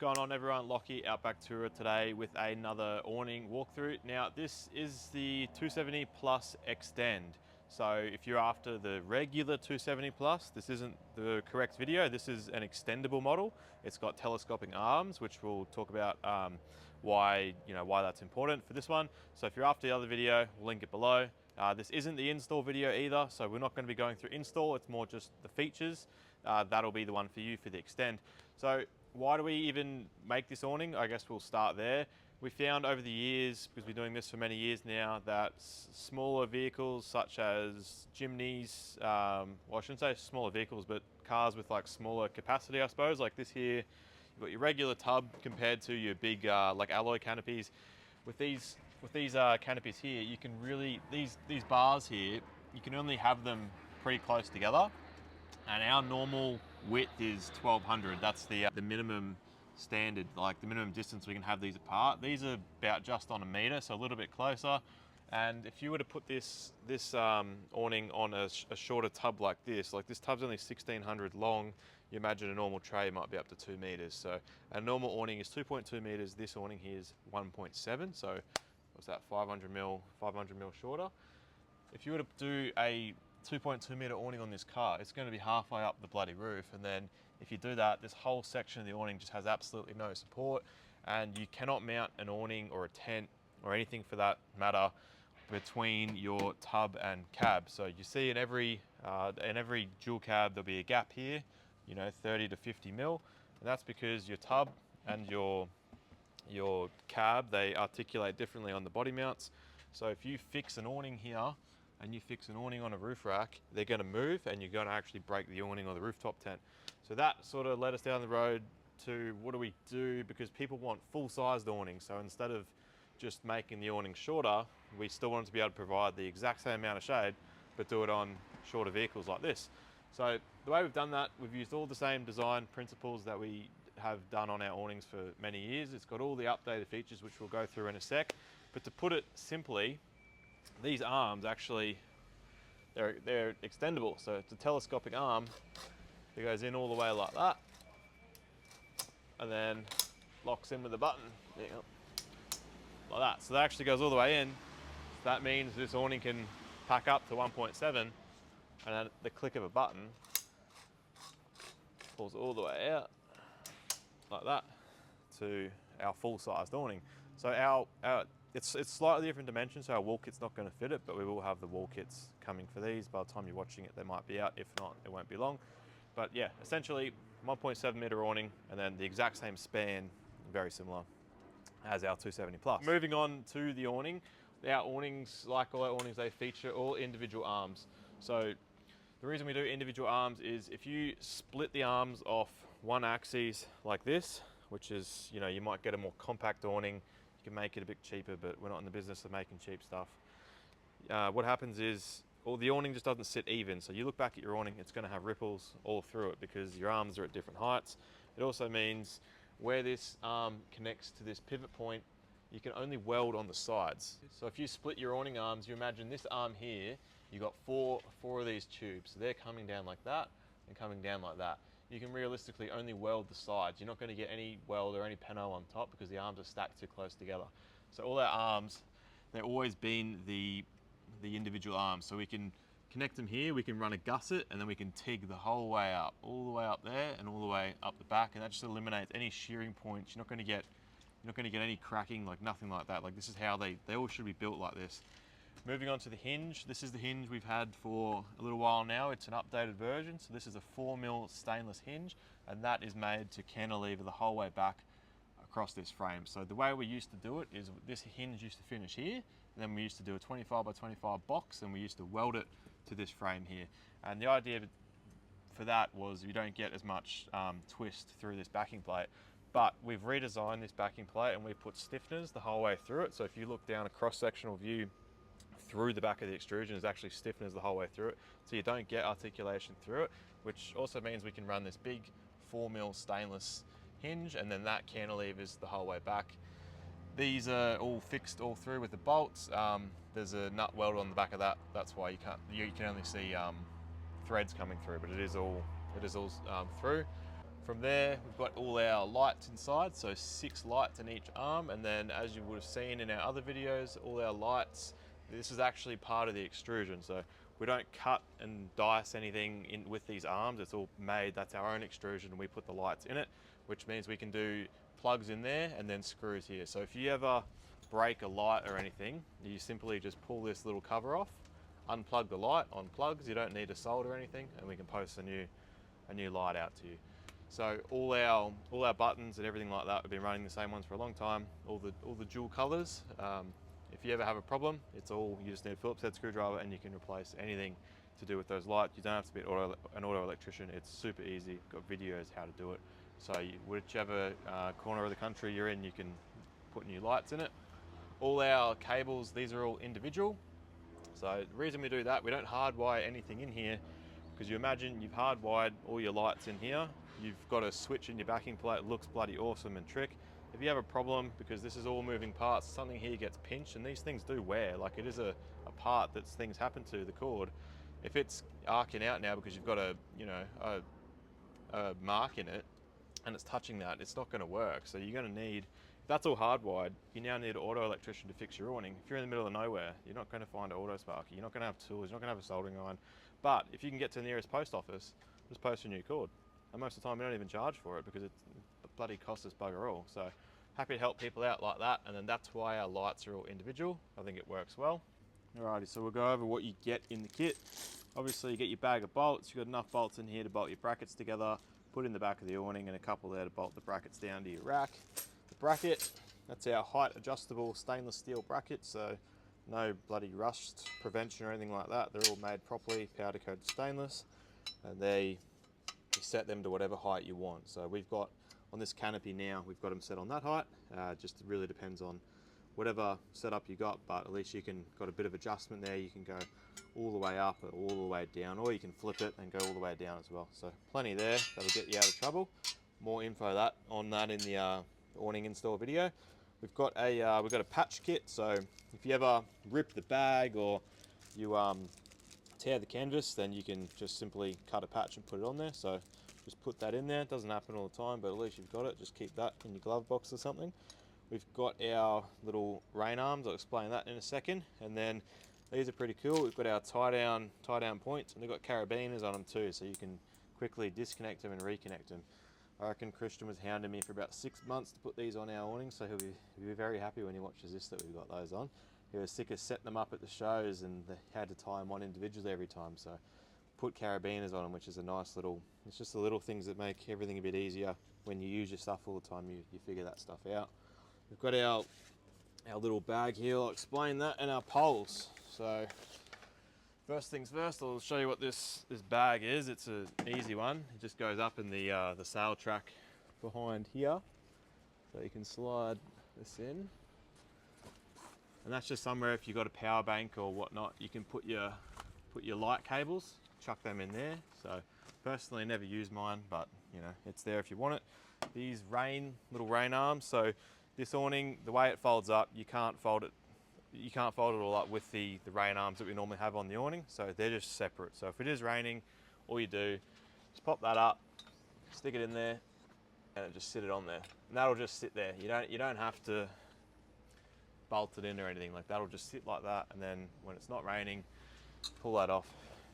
Going on everyone, Lockie Outback Tourer today with another awning walkthrough. Now this is the 270 Plus Extend. So if you're after the regular 270 Plus, this isn't the correct video. This is an extendable model. It's got telescopic arms, which we'll talk about why that's important for this one. So if you're after the other video, we'll link it below. This isn't the install video either, so we're not going to be going through install. It's more just the features. That'll be the one for you for the Extend. So why do we even make this awning? I guess we'll start there. We found over the years, because we're doing this for many years now, that smaller vehicles such as Jimneys, well, I shouldn't say smaller vehicles, but cars with like smaller capacity, I suppose, like this here, you've got your regular tub compared to your big like alloy canopies. With these canopies here, you can really, these bars here, you can only have them pretty close together. And our normal width is 1200. That's the minimum standard, like the minimum distance we can have these apart. These are about just on a meter, so a little bit closer. And if you were to put this awning on a shorter tub like this tub's only 1600 long. You imagine a normal tray might be up to 2 meters. So a normal awning is 2.2 meters. This awning here is 1.7. So what's that? 500 mil shorter. If you were to do a 2.2 meter awning on this car, it's going to be halfway up the bloody roof. And then if you do that, this whole section of the awning just has absolutely no support, and you cannot mount an awning or a tent or anything for that matter between your tub and cab. So you see in every dual cab there'll be a gap here, 30 to 50 mil, and that's because your tub and your cab, they articulate differently on the body mounts. So if you fix an awning here and you fix an awning on a roof rack, they're going to move and you're going to actually break the awning or the rooftop tent. So that sort of led us down the road to what do we do, because people want full-sized awnings. So instead of just making the awning shorter, we still wanted to be able to provide the exact same amount of shade, but do it on shorter vehicles like this. So the way we've done that, we've used all the same design principles that we have done on our awnings for many years. It's got all the updated features, which we'll go through in a sec. But to put it simply, these arms actually, they're extendable. So it's a telescopic arm that goes in all the way like that, and then locks in with a button. There you go. Like that. So that actually goes all the way in. That means this awning can pack up to 1.7, and then at the click of a button, pulls all the way out like that to our full-sized awning. So it's slightly different dimensions, so our wall kit's not going to fit it, but we will have the wall kits coming for these. By the time you're watching it, they might be out. If not, it won't be long. But yeah, essentially 1.7 meter awning, and then the exact same span, very similar as our 270 Plus. Moving on to the awning. Our awnings, like all our awnings, they feature all individual arms. So the reason we do individual arms is if you split the arms off one axis like this, which is, you might get a more compact awning. You can make it a bit cheaper, but we're not in the business of making cheap stuff. What happens is, the awning just doesn't sit even. So you look back at your awning, it's going to have ripples all through it because your arms are at different heights. It also means where this arm connects to this pivot point, you can only weld on the sides. So if you split your awning arms, you imagine this arm here, you've got four of these tubes. So they're coming down like that and coming down like that. You can realistically only weld the sides. You're not going to get any weld or any peno on top because the arms are stacked too close together. So all our arms, they've always been the individual arms. So we can connect them here, we can run a gusset, and then we can TIG the whole way up, all the way up there and all the way up the back, and that just eliminates any shearing points. You're not going to get any cracking, like nothing like that. Like this is how they all should be built like this. Moving on to the hinge. This is the hinge we've had for a little while now. It's an updated version. So this is a 4mm stainless hinge, and that is made to cantilever the whole way back across this frame. So the way we used to do it is this hinge used to finish here, and then we used to do a 25 by 25 box, and we used to weld it to this frame here. And the idea for that was you don't get as much twist through this backing plate. But we've redesigned this backing plate and we've put stiffeners the whole way through it. So if you look down a cross-sectional view through the back of the extrusion, there's actually stiffeners the whole way through it. So you don't get articulation through it, which also means we can run this big 4mm stainless hinge, and then that cantilevers the whole way back. These are all fixed all through with the bolts. There's a nut weld on the back of that. That's why you can only see threads coming through, but it is all through. From there, we've got all our lights inside, so 6 lights in each arm, and then as you would have seen in our other videos, all our lights, this is actually part of the extrusion, so we don't cut and dice anything in with these arms, it's all made, that's our own extrusion, and we put the lights in it, which means we can do plugs in there and then screws here. So if you ever break a light or anything, you simply just pull this little cover off, unplug the light on plugs, you don't need to solder anything, and we can post a new light out to you. So all our buttons and everything like that, we've been running the same ones for a long time. All the dual colors. If you ever have a problem, it's all, you just need a Phillips head screwdriver and you can replace anything to do with those lights. You don't have to be an auto electrician. It's super easy. Got videos how to do it. So whichever corner of the country you're in, you can put new lights in it. All our cables, these are all individual. So the reason we do that, we don't hardwire anything in here, because you imagine you've hardwired all your lights in here, you've got a switch in your backing plate, it looks bloody awesome and trick. If you have a problem, because this is all moving parts, something here gets pinched, and these things do wear, like it is a part that things happen to, the cord. If it's arcing out now because you've got a mark in it, and it's touching that, it's not going to work. So you're going to need, if that's all hardwired, you now need an auto electrician to fix your awning. If you're in the middle of nowhere, you're not going to find an auto sparky, you're not going to have tools, you're not going to have a soldering iron. But if you can get to the nearest post office, just post a new cord. And most of the time we don't even charge for it because it bloody costs us bugger all. So happy to help people out like that, and then that's why our lights are all individual. I think it works well. Alrighty, so we'll go over what you get in the kit. Obviously you get your bag of bolts, you've got enough bolts in here to bolt your brackets together, put in the back of the awning, and a couple there to bolt the brackets down to your rack. The bracket, that's our height adjustable stainless steel bracket, so no bloody rust prevention or anything like that. They're all made properly, powder coated stainless, and you set them to whatever height you want. So we've got, on this canopy now, we've got them set on that height. Just really depends on whatever setup you got, but at least you can got a bit of adjustment there. You can go all the way up or all the way down, or you can flip it and go all the way down as well. So plenty there, that'll get you out of trouble. More info on that in the awning install video. We've got a patch kit, so if you ever rip the bag or you tear the canvas, then you can just simply cut a patch and put it on there. So just put that in there. It doesn't happen all the time, but at least you've got it. Just keep that in your glove box or something. We've got our little rain arms, I'll explain that in a second. And then these are pretty cool. We've got our tie down points, and they've got carabiners on them too, so you can quickly disconnect them and reconnect them. I reckon Christian was hounding me for about 6 months to put these on our awning, so he'll be very happy when he watches this that we've got those on. He was sick of setting them up at the shows, and they had to tie them on individually every time, so put carabiners on them, which is a nice little, it's just the little things that make everything a bit easier. When you use your stuff all the time, you figure that stuff out. We've got our little bag here, I'll explain that, and our poles. So first things first, I'll show you what this bag is. It's an easy one. It just goes up in the sail track behind here. So you can slide this in. And that's just somewhere, if you've got a power bank or whatnot, you can put your light cables, chuck them in there. So personally never use mine, but you know, it's there if you want it. These little rain arms. So this awning, the way it folds up, you can't fold it all up with the rain arms that we normally have on the awning, so they're just separate. So if it is raining, all you do is pop that up, stick it in there, and just sit it on there, and that'll just sit there. You don't have to bolt it in or anything, like that'll just sit like that, and then when it's not raining, pull that off,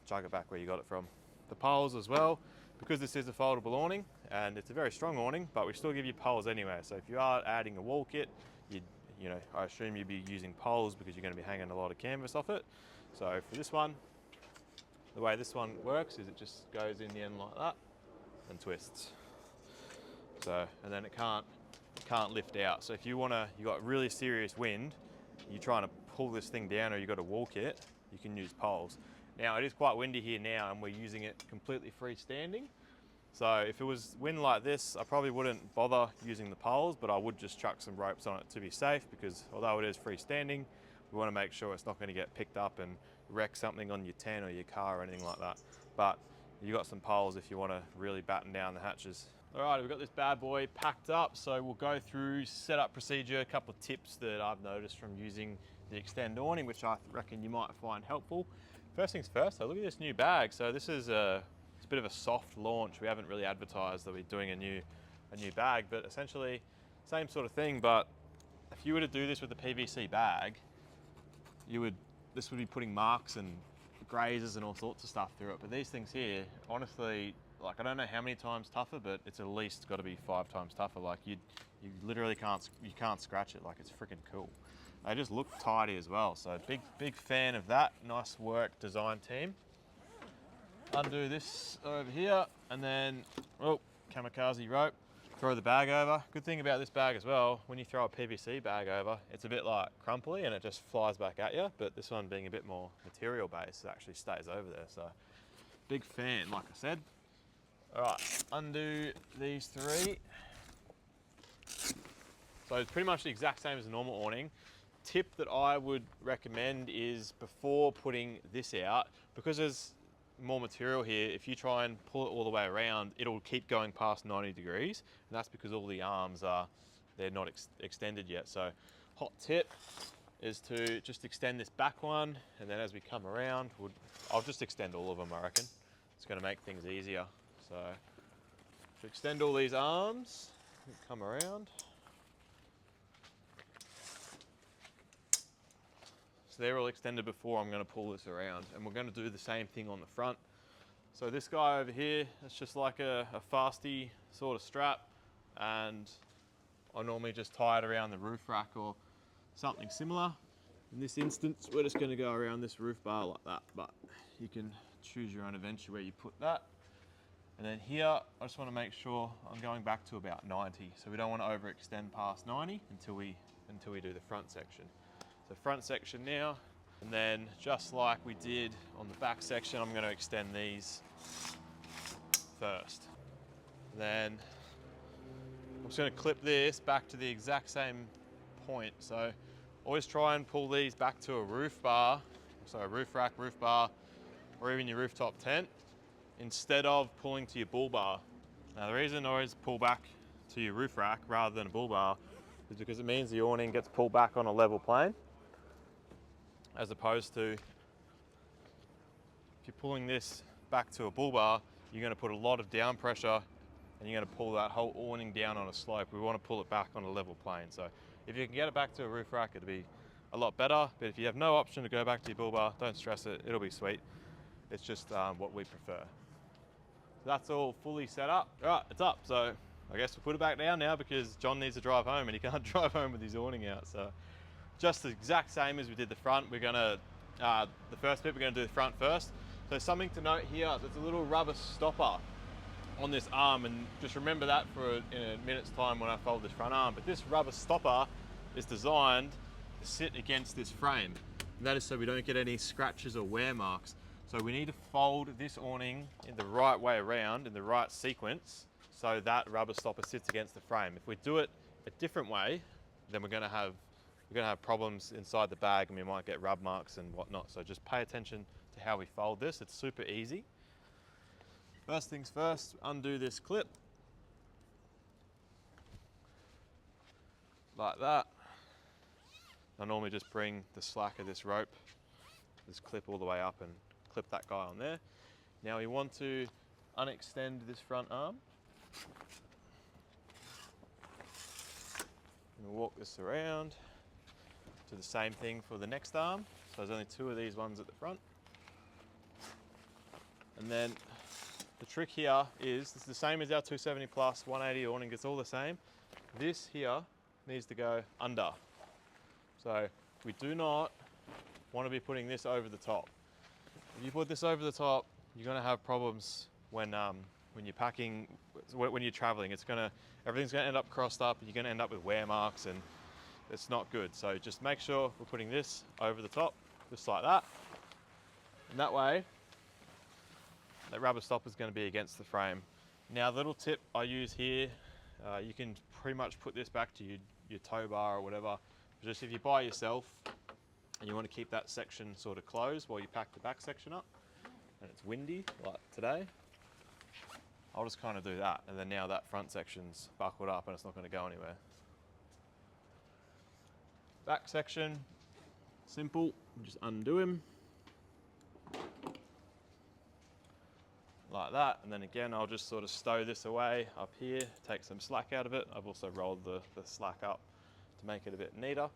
chug it back where you got it from. The poles as well, because this is a foldable awning and it's a very strong awning, but we still give you poles anyway. So if you are adding a wall kit, you know, I assume you'd be using poles because you're going to be hanging a lot of canvas off it. So for this one, the way this one works is it just goes in the end like that and twists. So, and then it can't lift out. So if you got really serious wind, you're trying to pull this thing down, or you got a wall kit, you can use poles. Now it is quite windy here now, and we're using it completely freestanding. So if it was wind like this, I probably wouldn't bother using the poles, but I would just chuck some ropes on it to be safe, because although it is freestanding, we want to make sure it's not going to get picked up and wreck something on your tent or your car or anything like that. But you got some poles if you want to really batten down the hatches. All right, we've got this bad boy packed up, so we'll go through setup procedure, a couple of tips that I've noticed from using the Extend awning, which I reckon you might find helpful. First things first, so look at this new bag. So this is it's a bit of a soft launch. We haven't really advertised that we're doing a new bag, but essentially same sort of thing. But if you were to do this with a PVC bag, this would be putting marks and grazes and all sorts of stuff through it. But these things here, honestly, like I don't know how many times tougher, but it's at least got to be 5 times tougher. Like you literally can't scratch it. Like it's freaking cool. They just look tidy as well. So big fan of that. Nice work, design team. Undo this over here, and then kamikaze rope. Throw the bag over. Good thing about this bag as well, when you throw a PVC bag over, it's a bit like crumply and it just flies back at you. But this one being a bit more material based, it actually stays over there. So big fan, like I said. All right, undo these 3. So it's pretty much the exact same as a normal awning. Tip that I would recommend is before putting this out, because there's more material here, if you try and pull it all the way around, it'll keep going past 90 degrees, and that's because all the arms they're not extended yet. So hot tip is to just extend this back one, and then as we come around, I'll just extend all of them, I reckon. It's going to make things easier. So to extend all these arms, come around. So they're all extended before I'm going to pull this around, and we're going to do the same thing on the front. So this guy over here, it's just like a fasty sort of strap, and I normally just tie it around the roof rack or something similar. In this instance, we're just going to go around this roof bar like that, but you can choose your own adventure where you put that. And then here, I just want to make sure I'm going back to about 90. So we don't want to overextend past 90 until we do the front section. So front section now, and then just like we did on the back section, I'm going to extend these first. Then I'm just going to clip this back to the exact same point. So always try and pull these back to a roof bar, so a roof rack, roof bar, or even your rooftop tent, instead of pulling to your bull bar. Now the reason I always pull back to your roof rack rather than a bull bar is because it means the awning gets pulled back on a level plane, as opposed to if you're pulling this back to a bull bar, you're going to put a lot of down pressure and you're going to pull that whole awning down on a slope. We want to pull it back on a level plane. So if you can get it back to a roof rack, it'll be a lot better. But if you have no option to go back to your bull bar, don't stress it, it'll be sweet. It's just what we prefer. So that's all fully set up. All right, it's up. So I guess we'll put it back down now because John needs to drive home and he can't drive home with his awning out. So just the exact same as we did the front. We're gonna, the first bit, we're gonna do the front first. So something to note here, there's a little rubber stopper on this arm, and just remember that in a minute's time when I fold this front arm. But this rubber stopper is designed to sit against this frame. And that is so we don't get any scratches or wear marks. So we need to fold this awning in the right way around, in the right sequence, so that rubber stopper sits against the frame. If we do it a different way, then we're gonna have problems inside the bag and we might get rub marks and whatnot. So just pay attention to how we fold this. It's super easy. First things first, undo this clip. Like that. I normally just bring the slack of this rope, this clip all the way up and clip that guy on there. Now we want to unextend this front arm. And we'll walk this around. Do the same thing for the next arm. So there's only 2 of these ones at the front. And then the trick here is, it's the same as our 270 plus 180 awning, it's all the same. This here needs to go under. So we do not want to be putting this over the top. If you put this over the top, you're going to have problems when you're packing, when you're traveling. Everything's going to end up crossed up, and you're going to end up with wear marks, and it's not good. So just make sure we're putting this over the top, just like that. And that way, that rubber stopper is going to be against the frame. Now, the little tip I use here, you can pretty much put this back to your tow bar or whatever. Just if you're by yourself and you want to keep that section sort of closed while you pack the back section up, and it's windy like today, I'll just kind of do that. And then now that front section's buckled up and it's not going to go anywhere. Back section, simple, just undo him. like that. And then again, I'll just sort of stow this away up here, take some slack out of it. I've also rolled the slack up to make it a bit neater.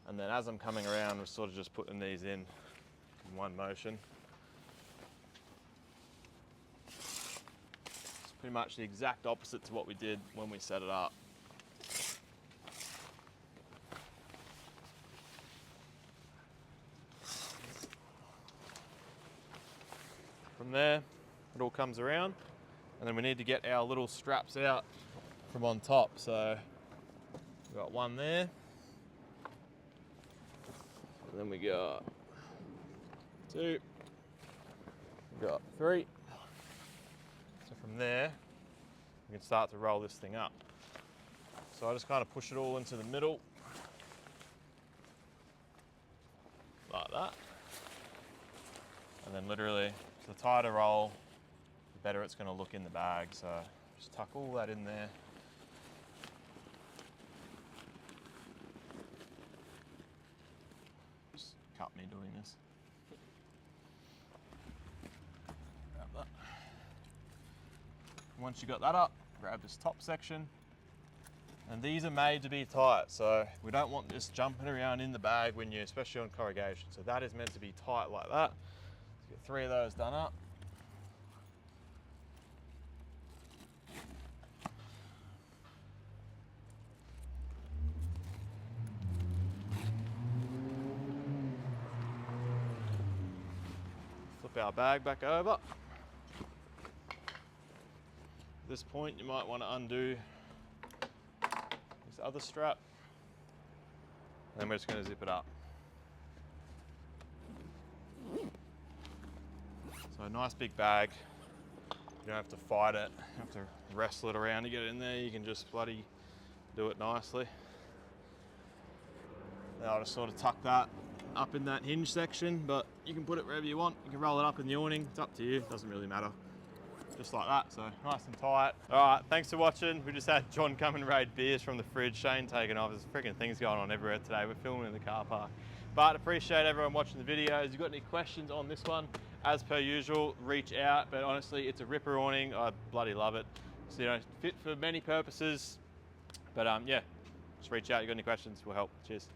And then as I'm coming around, we're sort of just putting these in one motion. It's pretty much the exact opposite to what we did when we set it up. From there, it all comes around, and then we need to get our little straps out from on top. So we've got one there, and then we got two, we got three. So from there, we can start to roll this thing up. So I just kind of push it all into the middle, like that. And then literally, the tighter roll, the better it's going to look in the bag. So just tuck all that in there. Just cut me doing this. Grab that. Once you got that up, grab this top section. And these are made to be tight, so we don't want this jumping around in the bag when you're, especially on corrugation. So that is meant to be tight like that. Get 3 of those done up. Flip our bag back over. At this point, you might want to undo this other strap. And then we're just going to zip it up. So a nice big bag. You don't have to fight it. You have to wrestle it around to get it in there. You can just bloody do it nicely. Then I'll just sort of tuck that up in that hinge section, but you can put it wherever you want. You can roll it up in the awning. It's up to you. Doesn't really matter. Just like that, so nice and tight. All right, thanks for watching. We just had John come and raid beers from the fridge. Shane taking off. There's freaking things going on everywhere today. We're filming in the car park. But appreciate everyone watching the videos. If you've got any questions on this one, as per usual, reach out. But honestly, it's a ripper awning. I bloody love it. So, you know, fit for many purposes. But yeah, just reach out. If you've got any questions, we'll help. Cheers.